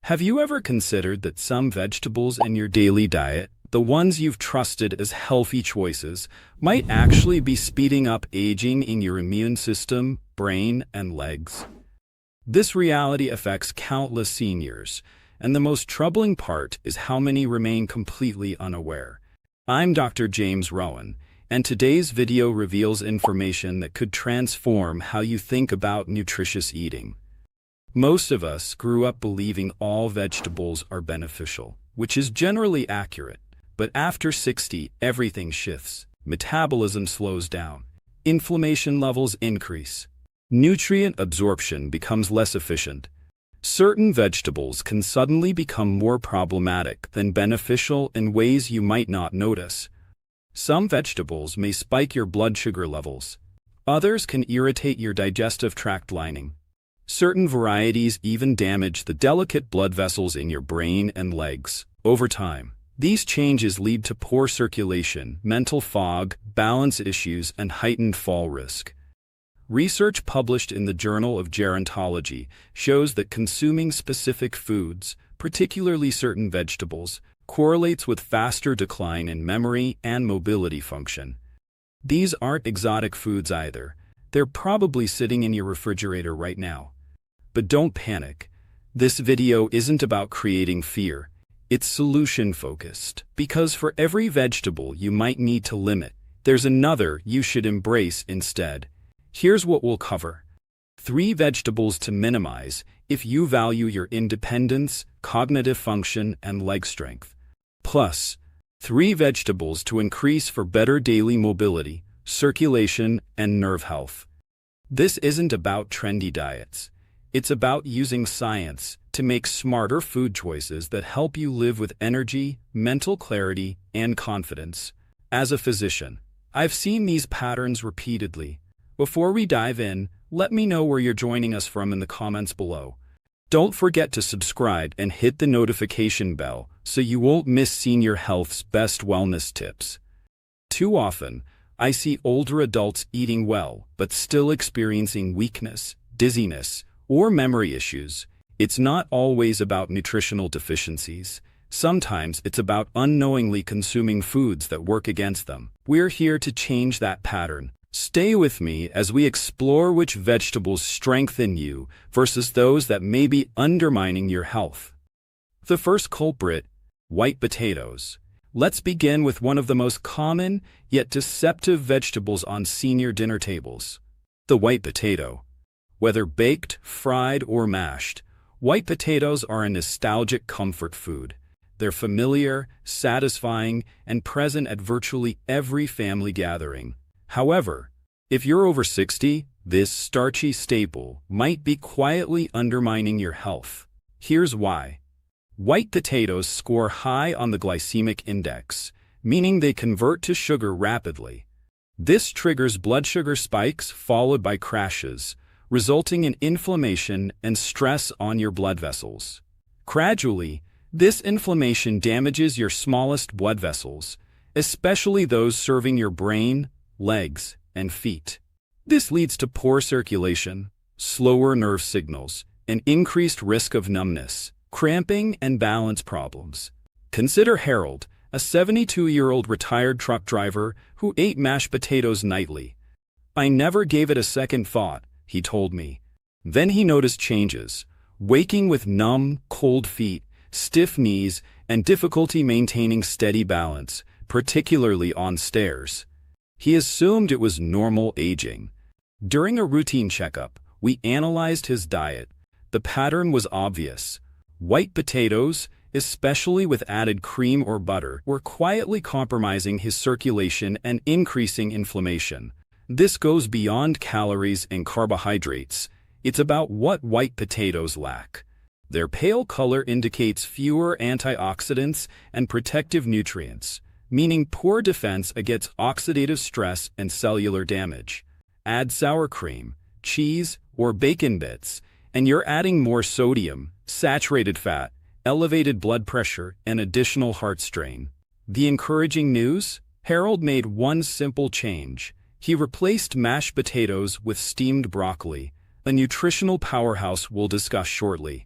Have you ever considered that some vegetables in your daily diet, the ones you've trusted as healthy choices, might actually be speeding up aging in your immune system, brain, and legs? This reality affects countless seniors, and the most troubling part is how many remain completely unaware. I'm Dr. James Rowan, and today's video reveals information that could transform how you think about nutritious eating. Most of us grew up believing all vegetables are beneficial, which is generally accurate. But after 60, everything shifts. Metabolism slows down. Inflammation levels increase. Nutrient absorption becomes less efficient. Certain vegetables can suddenly become more problematic than beneficial in ways you might not notice. Some vegetables may spike your blood sugar levels. Others can irritate your digestive tract lining. Certain varieties even damage the delicate blood vessels in your brain and legs. Over time, these changes lead to poor circulation, mental fog, balance issues, and heightened fall risk. Research published in the Journal of Gerontology shows that consuming specific foods, particularly certain vegetables, correlates with faster decline in memory and mobility function. These aren't exotic foods either. They're probably sitting in your refrigerator right now. But don't panic. This video isn't about creating fear. It's solution-focused, because for every vegetable you might need to limit, there's another you should embrace instead. Here's what we'll cover. 3 vegetables to minimize if you value your independence, cognitive function, and leg strength. Plus, 3 vegetables to increase for better daily mobility, circulation, and nerve health. This isn't about trendy diets. It's about using science to make smarter food choices that help you live with energy, mental clarity, and confidence. As a physician, I've seen these patterns repeatedly. Before we dive in, let me know where you're joining us from in the comments below. Don't forget to subscribe and hit the notification bell so you won't miss Seniorhealth's best wellness tips. Too often, I see older adults eating well but still experiencing weakness, dizziness, or memory issues. It's not always about nutritional deficiencies. Sometimes it's about unknowingly consuming foods that work against them. We're here to change that pattern. Stay with me as we explore which vegetables strengthen you versus those that may be undermining your health. The first culprit, white potatoes. Let's begin with one of the most common yet deceptive vegetables on senior dinner tables, the white potato. Whether baked, fried, or mashed, white potatoes are a nostalgic comfort food. They're familiar, satisfying, and present at virtually every family gathering. However, if you're over 60, this starchy staple might be quietly undermining your health. Here's why. White potatoes score high on the glycemic index, meaning they convert to sugar rapidly. This triggers blood sugar spikes followed by crashes, resulting in inflammation and stress on your blood vessels. Gradually, this inflammation damages your smallest blood vessels, especially those serving your brain, legs, and feet. This leads to poor circulation, slower nerve signals, and increased risk of numbness, cramping, and balance problems. Consider Harold, a 72-year-old retired truck driver who ate mashed potatoes nightly. "I never gave it a second thought," he told me. Then he noticed changes, waking with numb, cold feet, stiff knees, and difficulty maintaining steady balance, particularly on stairs. He assumed it was normal aging. During a routine checkup, we analyzed his diet. The pattern was obvious. White potatoes, especially with added cream or butter, were quietly compromising his circulation and increasing inflammation. This goes beyond calories and carbohydrates. It's about what white potatoes lack. Their pale color indicates fewer antioxidants and protective nutrients, meaning poor defense against oxidative stress and cellular damage. Add sour cream, cheese, or bacon bits, and you're adding more sodium, saturated fat, elevated blood pressure, and additional heart strain. The encouraging news? Harold made one simple change. He replaced mashed potatoes with steamed broccoli, a nutritional powerhouse we'll discuss shortly.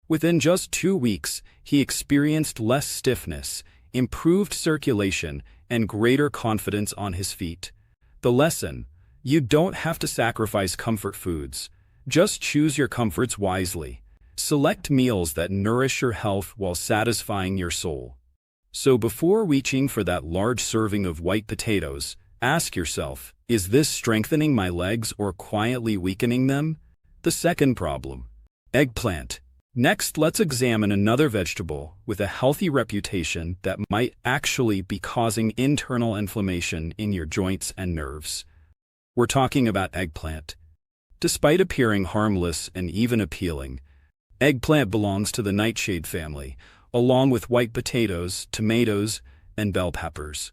Within just 2 weeks, he experienced less stiffness, improved circulation, and greater confidence on his feet. The lesson: you don't have to sacrifice comfort foods. Just choose your comforts wisely. Select meals that nourish your health while satisfying your soul. So before reaching for that large serving of white potatoes, ask yourself, is this strengthening my legs or quietly weakening them? The second problem: eggplant. Next, let's examine another vegetable with a healthy reputation that might actually be causing internal inflammation in your joints and nerves. We're talking about eggplant. Despite appearing harmless and even appealing, eggplant belongs to the nightshade family, along with white potatoes, tomatoes, and bell peppers.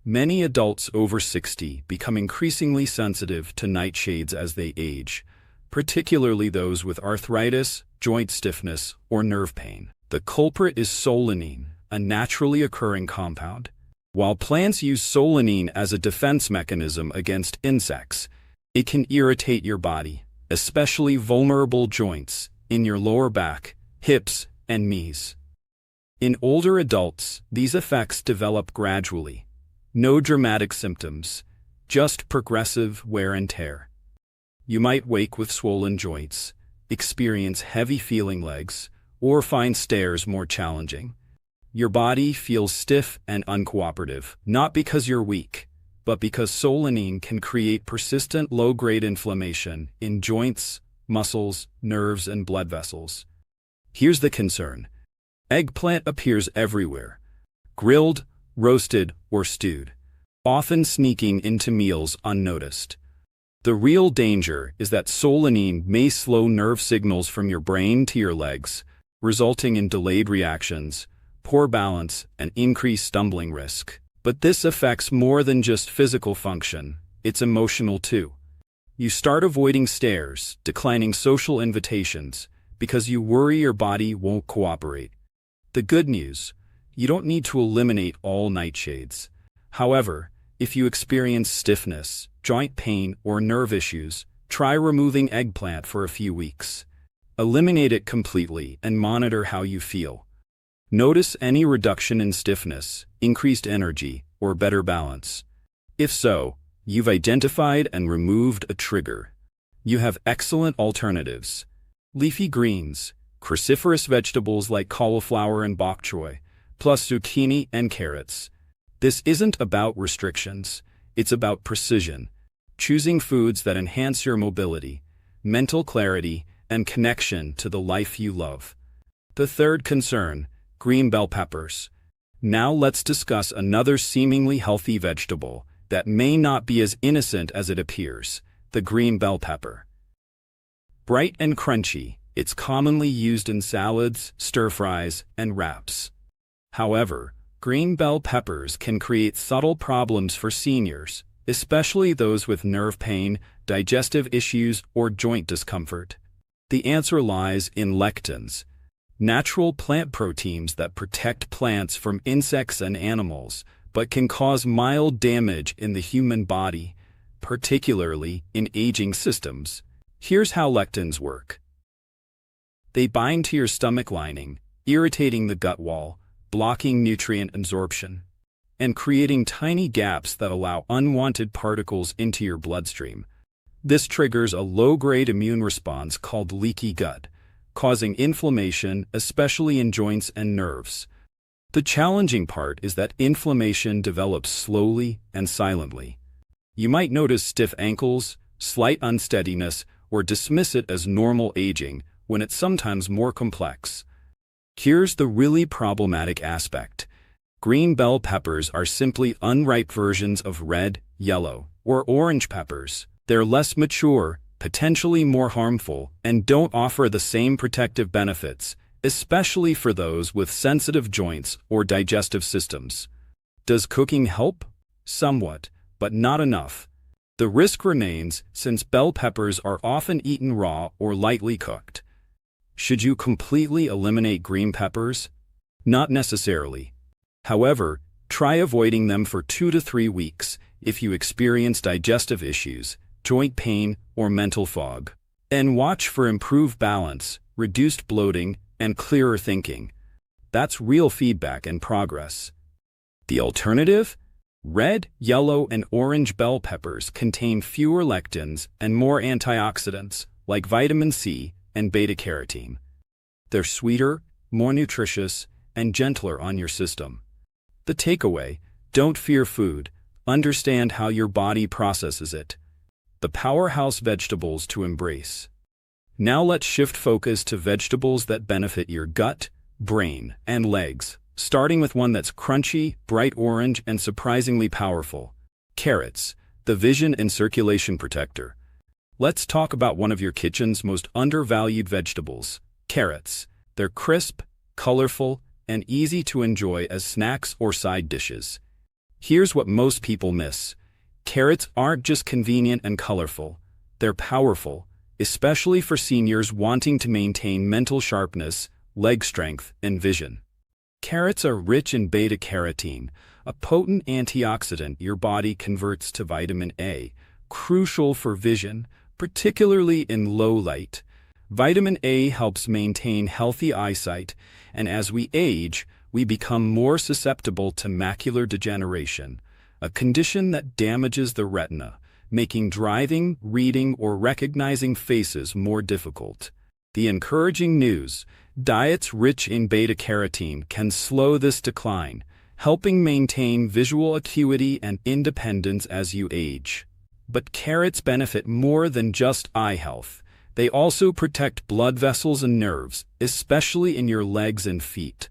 Many adults over 60 become increasingly sensitive to nightshades as they age, particularly those with arthritis, joint stiffness, or nerve pain. The culprit is solanine, a naturally occurring compound. While plants use solanine as a defense mechanism against insects, it can irritate your body, especially vulnerable joints in your lower back, hips, and knees. In older adults, these effects develop gradually. No dramatic symptoms, just progressive wear and tear. You might wake with swollen joints, experience heavy-feeling legs, or find stairs more challenging. Your body feels stiff and uncooperative, not because you're weak, but because solanine can create persistent low-grade inflammation in joints, muscles, nerves, and blood vessels. Here's the concern: eggplant appears everywhere, grilled, roasted, or stewed, often sneaking into meals unnoticed. The real danger is that solanine may slow nerve signals from your brain to your legs, resulting in delayed reactions, poor balance, and increased stumbling risk. But this affects more than just physical function, it's emotional too. You start avoiding stairs, declining social invitations, because you worry your body won't cooperate. The good news: you don't need to eliminate all nightshades. However, if you experience stiffness, joint pain, or nerve issues, try removing eggplant for a few weeks. Eliminate it completely and monitor how you feel. Notice any reduction in stiffness, increased energy, or better balance. If so, you've identified and removed a trigger. You have excellent alternatives: leafy greens, cruciferous vegetables like cauliflower and bok choy, plus zucchini and carrots. This isn't about restrictions, it's about precision, choosing foods that enhance your mobility, mental clarity, and connection to the life you love. The third concern: green bell peppers. Now let's discuss another seemingly healthy vegetable that may not be as innocent as it appears: the green bell pepper. Bright and crunchy, it's commonly used in salads, stir-fries, and wraps. However, green bell peppers can create subtle problems for seniors, especially those with nerve pain, digestive issues, or joint discomfort. The answer lies in lectins, natural plant proteins that protect plants from insects and animals, but can cause mild damage in the human body, particularly in aging systems. Here's how lectins work. They bind to your stomach lining, irritating the gut wall, blocking nutrient absorption, and creating tiny gaps that allow unwanted particles into your bloodstream. This triggers a low-grade immune response called leaky gut, causing inflammation, especially in joints and nerves. The challenging part is that inflammation develops slowly and silently. You might notice stiff ankles, slight unsteadiness, or dismiss it as normal aging when it's sometimes more complex. Here's the really problematic aspect: green bell peppers are simply unripe versions of red, yellow, or orange peppers. They're less mature, potentially more harmful, and don't offer the same protective benefits, especially for those with sensitive joints or digestive systems. Does cooking help? Somewhat, but not enough. The risk remains, since bell peppers are often eaten raw or lightly cooked. Should you completely eliminate green peppers? Not necessarily. However, try avoiding them for 2 to 3 weeks if you experience digestive issues, joint pain, or mental fog. And watch for improved balance, reduced bloating, and clearer thinking. That's real feedback and progress. The alternative? Red, yellow, and orange bell peppers contain fewer lectins and more antioxidants, like vitamin C and beta-carotene. They're sweeter, more nutritious, and gentler on your system. The takeaway: don't fear food, understand how your body processes it. The powerhouse vegetables to embrace. Now let's shift focus to vegetables that benefit your gut, brain, and legs, starting with one that's crunchy, bright orange, and surprisingly powerful: carrots, the vision and circulation protector. Let's talk about one of your kitchen's most undervalued vegetables, carrots. They're crisp, colorful, and easy to enjoy as snacks or side dishes. Here's what most people miss: carrots aren't just convenient and colorful, they're powerful, especially for seniors wanting to maintain mental sharpness, leg strength, and vision. Carrots are rich in beta-carotene, a potent antioxidant your body converts to vitamin A, crucial for vision, particularly in low light. Vitamin A helps maintain healthy eyesight, and as we age, we become more susceptible to macular degeneration, a condition that damages the retina, making driving, reading, or recognizing faces more difficult. The encouraging news: diets rich in beta-carotene can slow this decline, helping maintain visual acuity and independence as you age. But carrots benefit more than just eye health. They also protect blood vessels and nerves, especially in your legs and feet.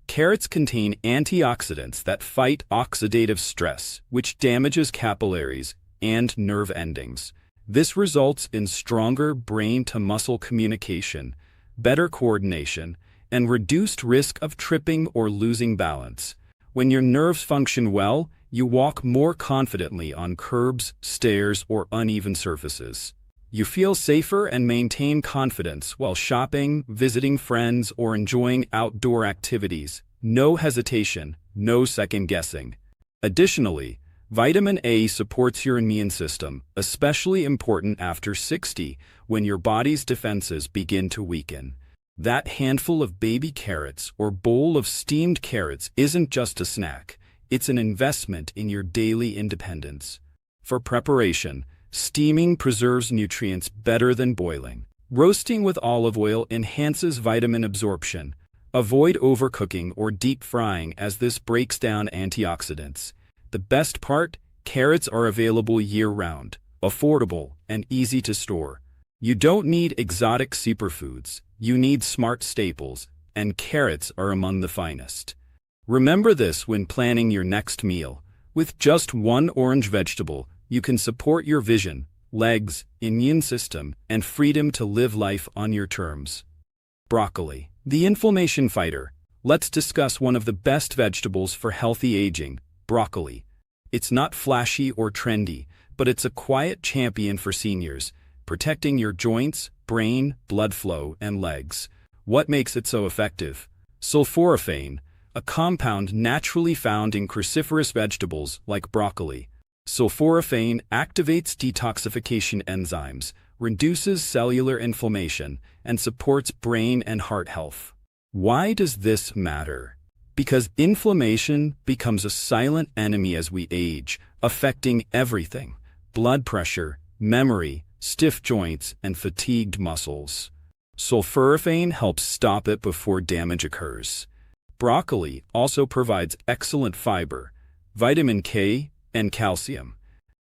Carrots contain antioxidants that fight oxidative stress, which damages capillaries and nerve endings. This results in stronger brain-to-muscle communication, better coordination, and reduced risk of tripping or losing balance. When your nerves function well, you walk more confidently on curbs, stairs, or uneven surfaces. You feel safer and maintain confidence while shopping, visiting friends, or enjoying outdoor activities. No hesitation, no second guessing. Additionally, vitamin A supports your immune system, especially important after 60, when your body's defenses begin to weaken. That handful of baby carrots or bowl of steamed carrots isn't just a snack, it's an investment in your daily independence. For preparation, steaming preserves nutrients better than boiling. Roasting with olive oil enhances vitamin absorption. Avoid overcooking or deep frying, as this breaks down antioxidants. The best part? Carrots are available year-round, affordable, and easy to store. You don't need exotic superfoods, you need smart staples, and carrots are among the finest. Remember this when planning your next meal. With just one orange vegetable, you can support your vision, legs, immune system, and freedom to live life on your terms. Broccoli, the inflammation fighter. Let's discuss one of the best vegetables for healthy aging: broccoli. It's not flashy or trendy, but it's a quiet champion for seniors, protecting your joints, brain, blood flow, and legs. What makes it so effective? Sulforaphane, a compound naturally found in cruciferous vegetables like broccoli. Sulforaphane activates detoxification enzymes, reduces cellular inflammation, and supports brain and heart health. Why does this matter? Because inflammation becomes a silent enemy as we age, affecting everything: blood pressure, memory, stiff joints, and fatigued muscles. Sulforaphane helps stop it before damage occurs. Broccoli also provides excellent fiber, vitamin K, and calcium.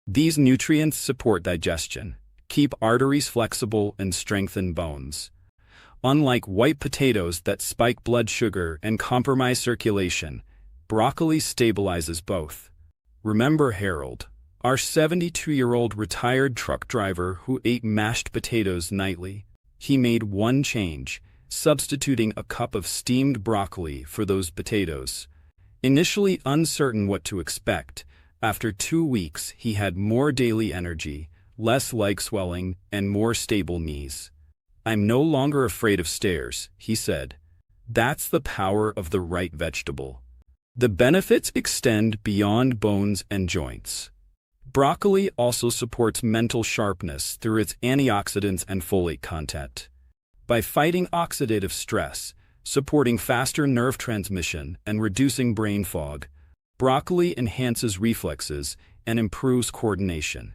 These nutrients support digestion, keep arteries flexible, and strengthen bones. Unlike white potatoes that spike blood sugar and compromise circulation, broccoli stabilizes both. Remember Harold, our 72-year-old retired truck driver who ate mashed potatoes nightly? He made one change, substituting a cup of steamed broccoli for those potatoes. Initially uncertain what to expect, after 2 weeks he had more daily energy, less leg swelling, and more stable knees. "I'm no longer afraid of stairs," he said. That's the power of the right vegetable. The benefits extend beyond bones and joints. Broccoli also supports mental sharpness through its antioxidants and folate content. By fighting oxidative stress, supporting faster nerve transmission and reducing brain fog. Broccoli enhances reflexes and improves coordination.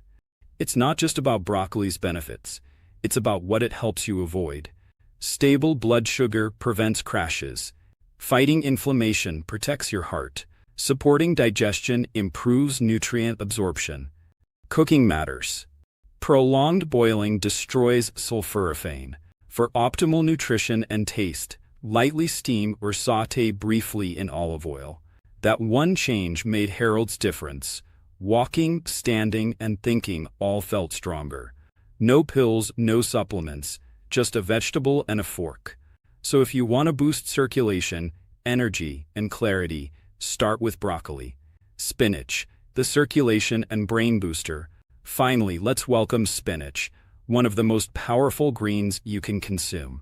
It's not just about broccoli's benefits, it's about what it helps you avoid. Stable blood sugar prevents crashes. Fighting inflammation protects your heart. Supporting digestion improves nutrient absorption. Cooking matters. Prolonged boiling destroys sulforaphane. For optimal nutrition and taste, lightly steam or sauté briefly in olive oil. That one change made Harold's difference. Walking, standing, and thinking all felt stronger. No pills, no supplements, just a vegetable and a fork. So if you want to boost circulation, energy, and clarity, start with broccoli. Spinach, the circulation and brain booster. Finally, let's welcome spinach, one of the most powerful greens you can consume.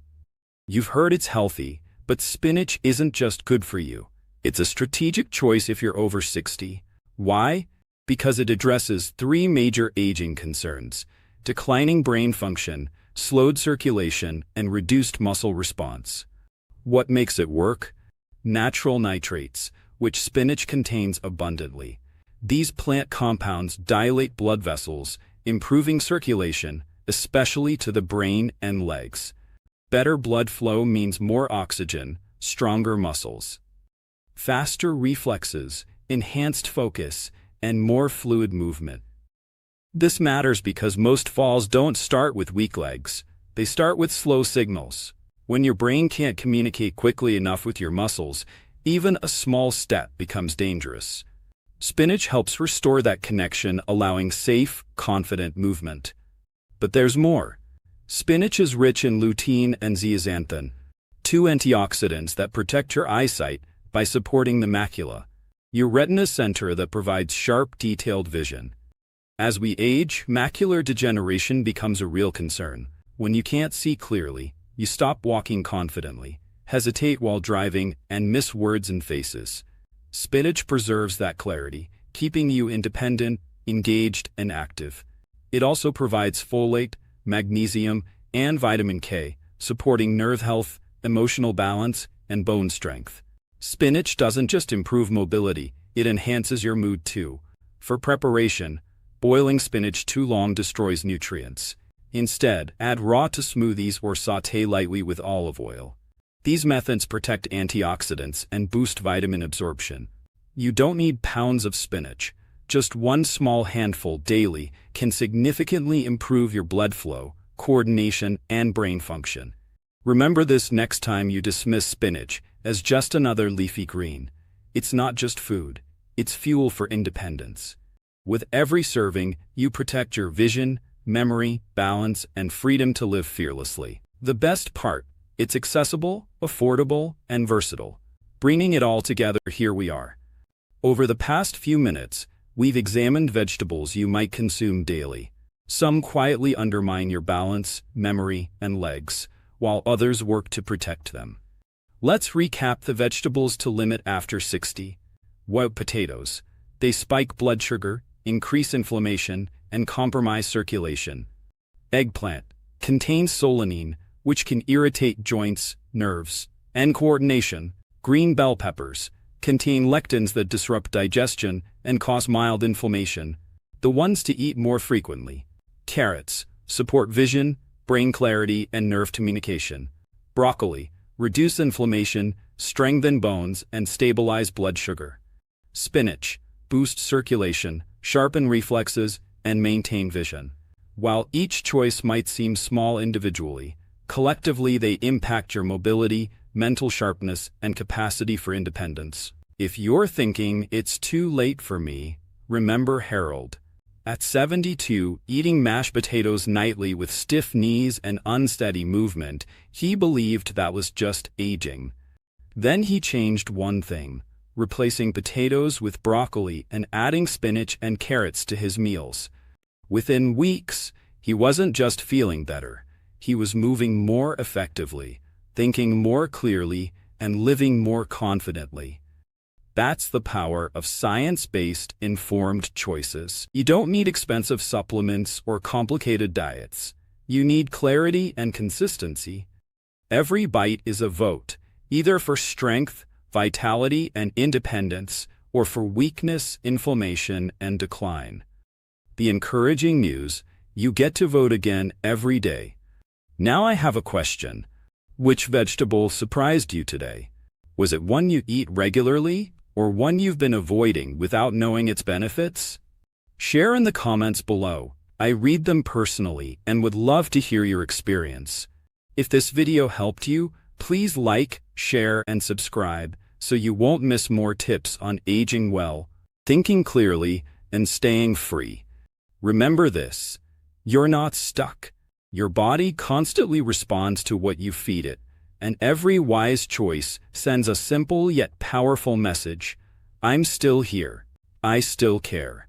You've heard it's healthy, but spinach isn't just good for you. It's a strategic choice if you're over 60. Why? Because it addresses three major aging concerns: declining brain function, slowed circulation, and reduced muscle response. What makes it work? Natural nitrates, which spinach contains abundantly. These plant compounds dilate blood vessels, improving circulation, especially to the brain and legs. Better blood flow means more oxygen, stronger muscles, faster reflexes, enhanced focus, and more fluid movement. This matters because most falls don't start with weak legs. They start with slow signals. When your brain can't communicate quickly enough with your muscles, even a small step becomes dangerous. Spinach helps restore that connection, allowing safe, confident movement. But there's more. Spinach is rich in lutein and zeaxanthin, two antioxidants that protect your eyesight by supporting the macula, your retina center that provides sharp, detailed vision. As we age, macular degeneration becomes a real concern. When you can't see clearly, you stop walking confidently, hesitate while driving, and miss words and faces. Spinach preserves that clarity, keeping you independent, engaged, and active. It also provides folate, magnesium, and vitamin K, supporting nerve health, emotional balance, and bone strength. Spinach doesn't just improve mobility, it enhances your mood too. For preparation, boiling spinach too long destroys nutrients. Instead, add raw to smoothies or sauté lightly with olive oil. These methods protect antioxidants and boost vitamin absorption. You don't need pounds of spinach. Just one small handful daily can significantly improve your blood flow, coordination, and brain function. Remember this next time you dismiss spinach as just another leafy green. It's not just food, it's fuel for independence. With every serving, you protect your vision, memory, balance, and freedom to live fearlessly. The best part, it's accessible, affordable, and versatile. Bringing it all together, here we are. Over the past few minutes, we've examined vegetables you might consume daily. Some quietly undermine your balance, memory, and legs, while others work to protect them. Let's recap the vegetables to limit after 60. White potatoes. They spike blood sugar, increase inflammation, and compromise circulation. Eggplant contains solanine, which can irritate joints, nerves, and coordination. Green bell peppers contain lectins that disrupt digestion and cause mild inflammation. The ones to eat more frequently. Carrots support vision, brain clarity, and nerve communication. Broccoli reduce inflammation, strengthen bones, and stabilize blood sugar. Spinach boost circulation, sharpen reflexes, and maintain vision. While each choice might seem small individually, collectively they impact your mobility, mental sharpness, and capacity for independence. If you're thinking, it's too late for me, remember Harold. At 72, eating mashed potatoes nightly with stiff knees and unsteady movement, he believed that was just aging. Then he changed one thing, replacing potatoes with broccoli and adding spinach and carrots to his meals. Within weeks, he wasn't just feeling better, he was moving more effectively, thinking more clearly, and living more confidently. That's the power of science-based, informed choices. You don't need expensive supplements or complicated diets. You need clarity and consistency. Every bite is a vote, either for strength, vitality, and independence, or for weakness, inflammation, and decline. The encouraging news: you get to vote again every day. Now I have a question. Which vegetable surprised you today? Was it one you eat regularly, or one you've been avoiding without knowing its benefits? Share in the comments below. I read them personally and would love to hear your experience. If this video helped you, please like, share, and subscribe so you won't miss more tips on aging well, thinking clearly, and staying free. Remember this: you're not stuck. Your body constantly responds to what you feed it, and every wise choice sends a simple yet powerful message: I'm still here. I still care.